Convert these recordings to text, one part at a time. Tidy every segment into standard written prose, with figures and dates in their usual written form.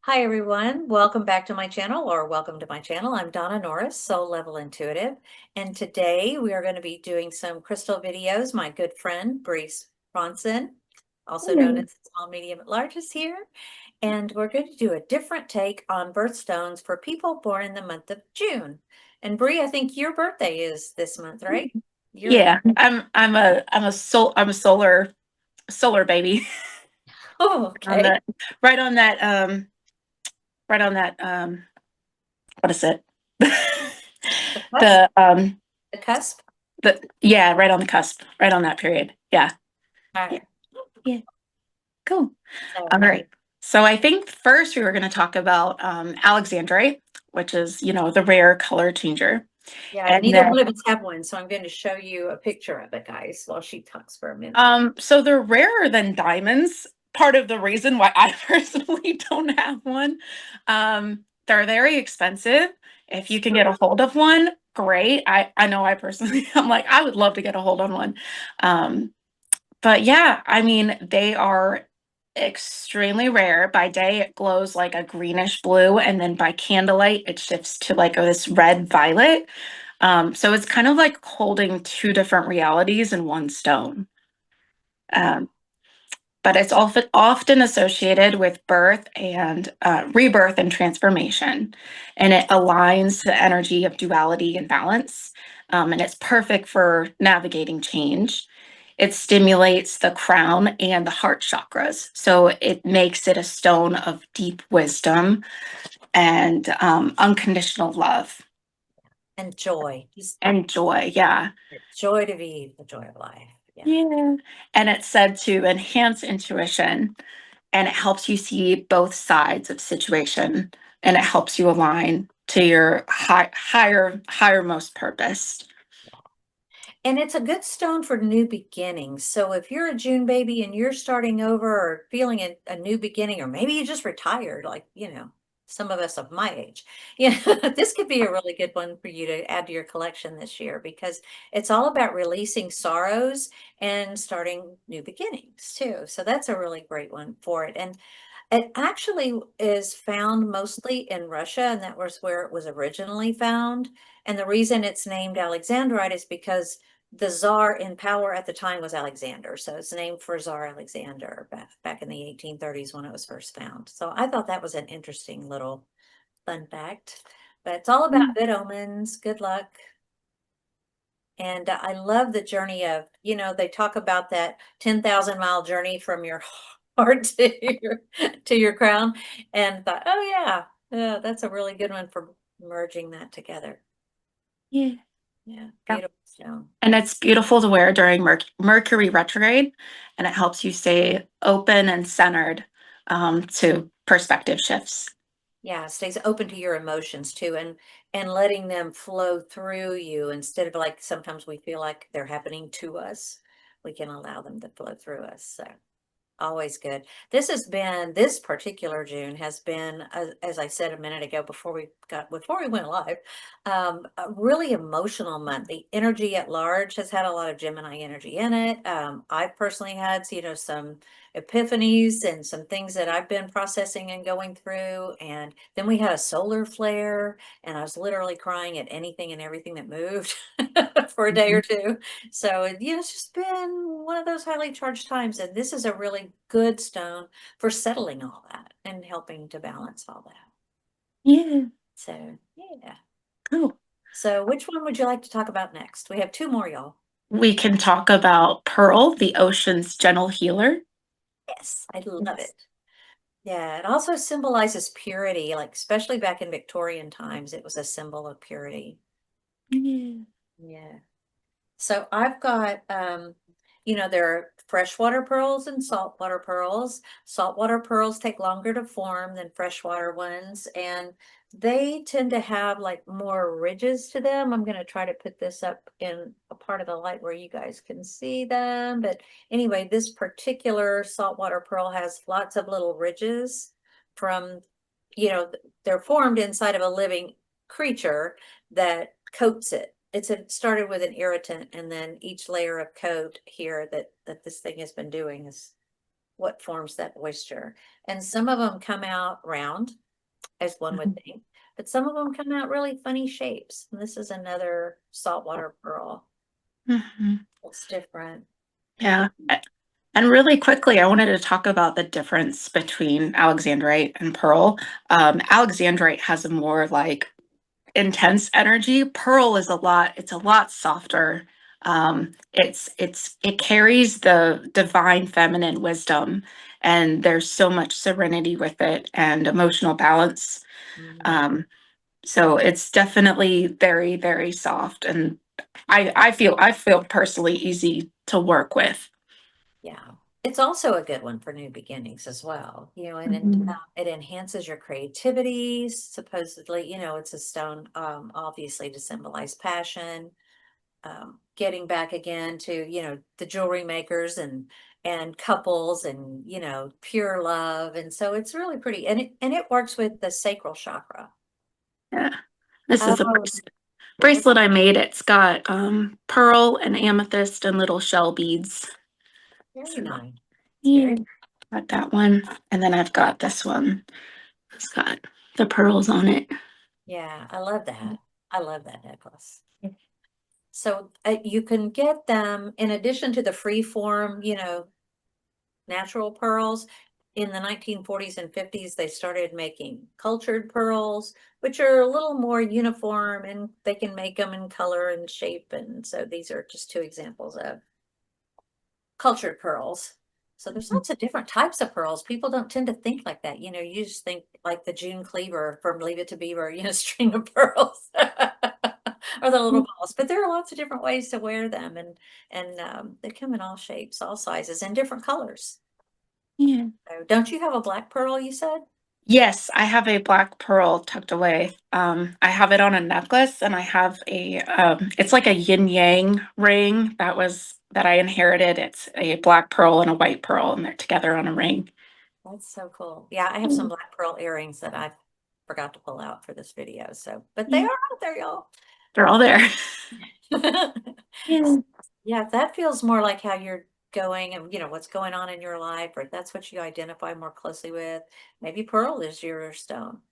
Hi everyone, welcome back to my channel or welcome to my channel. I'm Donna Norris, Soul Level Intuitive, and today we are going to be doing some crystal videos. My good friend Breeze Bronson, also known Hello. as Small Medium at Large, is here, and we're going to do a different take on birthstones for people born in the month of June. And Bree, I think your birthday is this month, right? You're in. Yeah, I'm a solar baby Oh, on okay. the right on that right on that what is it? The cusp. the The cusp. the yeah, right on the cusp, right on that period. Yeah. All Yeah. right. Yeah. Cool. So All right. So I think first we were going to talk about Alexandrite, which is, the rare color changer. yeah, And neither then one of us have one, so I'm going to show you a picture of it, guys, while she talks for a minute. so they're rarer than diamonds. Part of the reason why I personally don't have one. They're very expensive. If you can get a hold of one, great. I know I personally, I'm like, I would love to get a hold on one. Um, but yeah, I mean, they are extremely rare. By day, it glows like a greenish blue, and then by candlelight, it shifts to like this red violet. So it's kind of like holding two different realities in one stone. Um, but it's often associated with birth and rebirth and transformation. And it aligns to the energy of duality and balance. And it's perfect for navigating change. It stimulates the crown and the heart chakras. So it makes it a stone of deep wisdom and unconditional love And joy. Just and joy. Yeah. the joy to be, the joy of life. Yeah. Yeah. And it's said to enhance intuition, and it helps you see both sides of situation, and it helps you align to your highermost purpose. And it's a good stone for new beginnings. So if you're a June baby and you're starting over or feeling a new beginning, or maybe you just retired, like, some of us of my age, this could be a really good one for you to add to your collection this year because it's all about releasing sorrows and starting new beginnings too. So that's a really great one for it. And it actually is found mostly in Russia, and that was where it was originally found. And the reason it's named Alexandrite is because the czar in power at the time was Alexander. So it's named for Tsar Alexander back in the 1830s when it was first found. So I thought that was an interesting little fun fact. But it's all about good omens, good luck. And I love the journey of, they talk about that 10,000-mile journey from your heart to your crown. And thought, oh yeah, yeah, that's a really good one for merging that together. Yeah. Yeah, Yeah. beautiful stone. And it's beautiful to wear during Mercury retrograde, and it helps you stay open and centered to perspective shifts. Yeah, stays open to your emotions too, and letting them flow through you instead of like sometimes we feel like they're happening to us. We can allow them to flow through us. So always good. This particular June has been, as I said a minute ago before we went live, a really emotional month. The energy at large has had a lot of Gemini energy in it. I've personally had, some epiphanies and some things that I've been processing and going through. And then we had a solar flare, and I was literally crying at anything and everything that moved for a day or Mhm. two. So, it's just been one of those highly charged times, and this is a really good stone for settling all that and helping to balance all that. Yeah. So, yeah. Cool. So, which one would you like to talk about next? We have two more, y'all. We can talk about Pearl, the ocean's gentle healer. Yes, I love Yes. it. Yeah, it also symbolizes purity, like especially back in Victorian times, it was a symbol of purity. Yeah. Yeah. So I've got, there are freshwater pearls and saltwater pearls. Saltwater pearls take longer to form than freshwater ones, and they tend to have like more ridges to them. I'm going to try to put this up in a part of the light where you guys can see them. But anyway, this particular saltwater pearl has lots of little ridges from, they're formed inside of a living creature that coats it. It started with an irritant, and then each layer of coat here that this thing has been doing is what forms that moisture. And some of them come out round, as one would think, but some of them come out really funny shapes. And this is another saltwater pearl. Mhm. It's different. Yeah. And really quickly, I wanted to talk about the difference between Alexandrite and pearl. Alexandrite has a more like intense energy. Pearl is it's a lot softer. It carries the divine feminine wisdom, and there's so much serenity with it and emotional balance. Mhm. So it's definitely very, very soft, and I feel personally easy to work with. Yeah. It's also a good one for new beginnings as well, and Mhm. it enhances your creativity. Supposedly, it's a stone, obviously to symbolize passion, getting back again to, the jewelry makers and couples and, pure love. And so it's really pretty. And it works with the sacral chakra. Yeah, this is a Oh, very, bracelet I made. It's got pearl and amethyst and little shell beads. very So nice. It's yeah, very, got that one, and then I've got this one. It's got the pearls on it. yeah, I love that. I love that necklace. So you can get them in addition to the free form, natural pearls. In the 1940s and 50s, they started making cultured pearls, which are a little more uniform and they can make them in color and shape. And so these are just two examples of cultured pearls. So there's lots of different types of pearls. People don't tend to think like that. You just think like the June Cleaver from Leave It to Beaver, string of pearls. Or the little balls, but there are lots of different ways to wear them, and they come in all shapes, all sizes, and different colors. Yeah. So, don't you have a black pearl? You said. Yes, I have a black pearl tucked away. I have it on a necklace, and I have it's like a yin yang ring that I inherited. It's a black pearl and a white pearl, and they're together on a ring. That's so cool. Yeah, I have some Mm. black pearl earrings that I forgot to pull out for this video. So, but they Yeah, are out there, y'all. they're all there. Yeah. Yeah, if that feels more like how you're going and what's going on in your life, or if that's what you identify more closely with. Maybe pearl is your stone.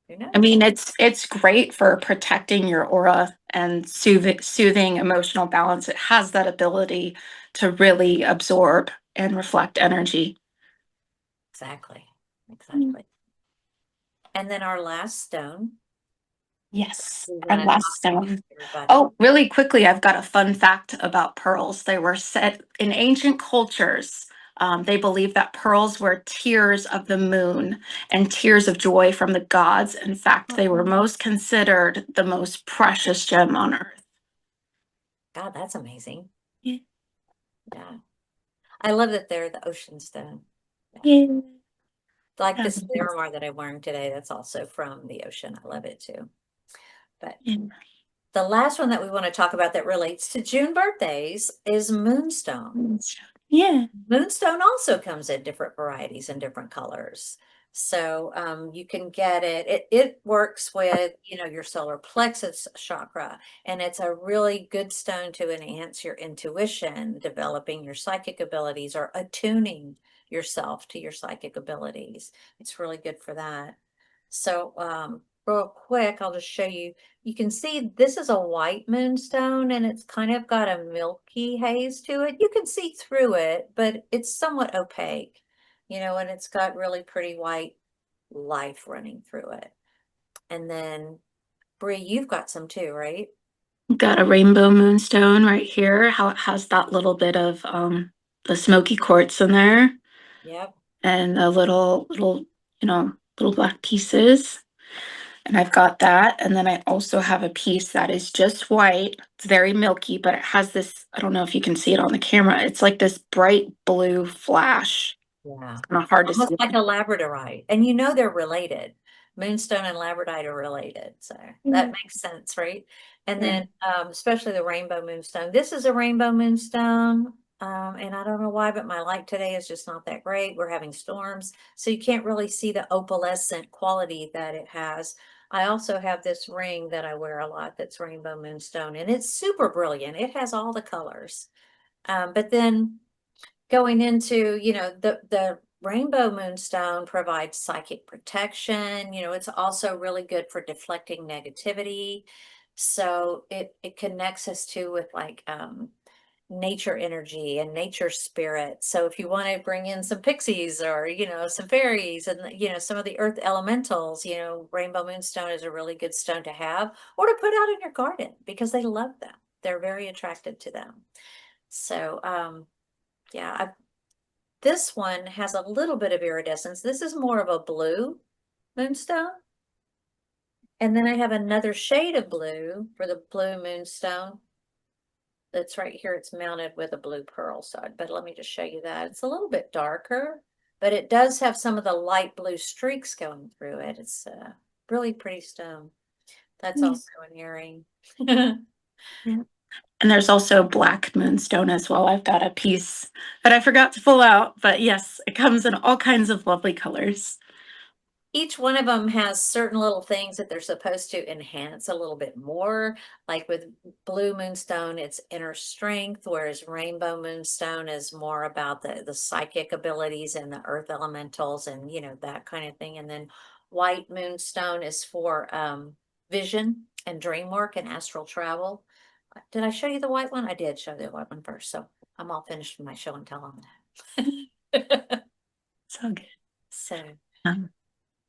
Who I knows? mean, it's great for protecting your aura and soothing emotional balance. It has that ability to really absorb and reflect energy. Exactly. Mm. Exactly. And then our last stone, Yes, we our want to last talk about stone. everybody. Oh, really quickly, I've got a fun fact about pearls. They were said in ancient cultures. They believed that pearls were tears of the moon and tears of joy from the gods. In fact, they were most considered the most precious gem on earth. God, that's amazing. Yeah. Yeah. I love that they're the ocean stone. Yeah. Yeah. Like this Miramar that I'm wearing today, that's also from the ocean. I love it too. But the last one that we want to talk about that relates to June birthdays is Moonstone. Yeah. Moonstone also comes in different varieties and different colors. So you can get it. It works with, your solar plexus chakra, and it's a really good stone to enhance your intuition, developing your psychic abilities or attuning yourself to your psychic abilities. It's really good for that. So real quick, I'll just show you. You can see this is a white moonstone and it's kind of got a milky haze to it. You can see through it, but it's somewhat opaque, and it's got really pretty white life running through it. And then Bree, you've got some too, right? Got a rainbow moonstone right here. How it has that little bit of the smoky quartz in there Yep. and the little, little black pieces. And I've got that. And then I also have a piece that is just white. It's very milky, but it has this, I don't know if you can see it on the camera. It's like this bright blue flash. Yeah. Kind of hard to Almost see. like a labradorite. And they're related. Moonstone and labradorite are related. So that Mm. makes sense, right? And Yeah. then especially the rainbow moonstone. This is a rainbow moonstone. And I don't know why, but my light today is just not that great. We're having storms, so you can't really see the opalescent quality that it has. I also have this ring that I wear a lot that's rainbow moonstone, and it's super brilliant. It has all the colors. But then going into, the rainbow moonstone provides psychic protection. It's also really good for deflecting negativity. So it connects us to with like nature energy and nature spirit. So if you want to bring in some pixies or, some fairies and, some of the earth elementals, rainbow moonstone is a really good stone to have or to put out in your garden because they love them. They're very attracted to them. So, yeah, this one has a little bit of iridescence. This is more of a blue moonstone. And then I have another shade of blue for the blue moonstone. That's right here. It's mounted with a blue pearl side, but let me just show you that. It's a little bit darker, but it does have some of the light blue streaks going through it. It's a really pretty stone. That's Yeah. also an earring. Yeah. And there's also black moonstone as well. I've got a piece that I forgot to pull out, but yes, it comes in all kinds of lovely colors. Each one of them has certain little things that they're supposed to enhance a little bit more. Like with blue moonstone, it's inner strength, whereas rainbow moonstone is more about the psychic abilities and the earth elementals and that kind of thing. And then white moonstone is for vision and dream work and astral travel. Did I show you the white one? I did show the white one first, so I'm all finished with my show and tell on that. So good. So Um,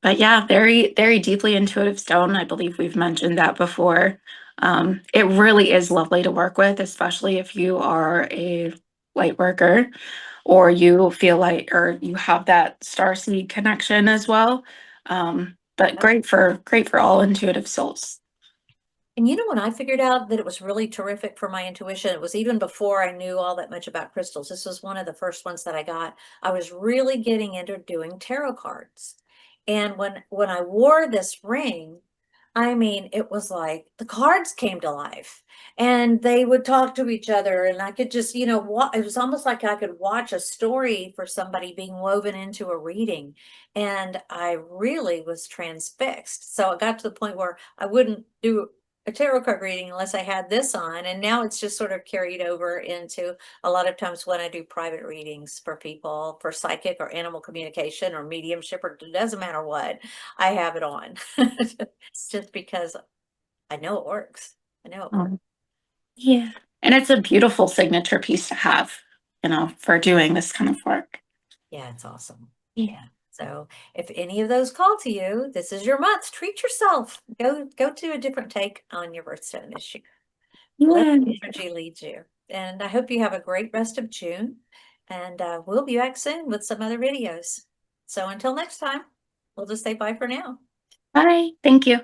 but yeah, very, very deeply intuitive stone. I believe we've mentioned that before. It really is lovely to work with, especially if you are a light worker or you feel like, or you have that starseed connection as well. But great for all intuitive souls. And when I figured out that it was really terrific for my intuition, it was even before I knew all that much about crystals. This was one of the first ones that I got. I was really getting into doing tarot cards. And when I wore this ring, I mean, it was like the cards came to life and they would talk to each other and I could just, it was almost like I could watch a story for somebody being woven into a reading. And I really was transfixed. So it got to the point where I wouldn't do a tarot card reading unless I had this on. And now it's just sort of carried over into a lot of times when I do private readings for people for psychic or animal communication or mediumship, or it doesn't matter what, I have it on. It's just because I know it works. I know it works. Um, yeah. And it's a beautiful signature piece to have, for doing this kind of work. Yeah, it's awesome. Yeah. Yeah. So if any of those call to you, this is your month. Treat yourself. Go to a different take on your birthstone issue. Let Yeah. the energy lead you. And I hope you have a great rest of June. And we'll be back soon with some other videos. So until next time, we'll just say bye for now. Bye. Thank you.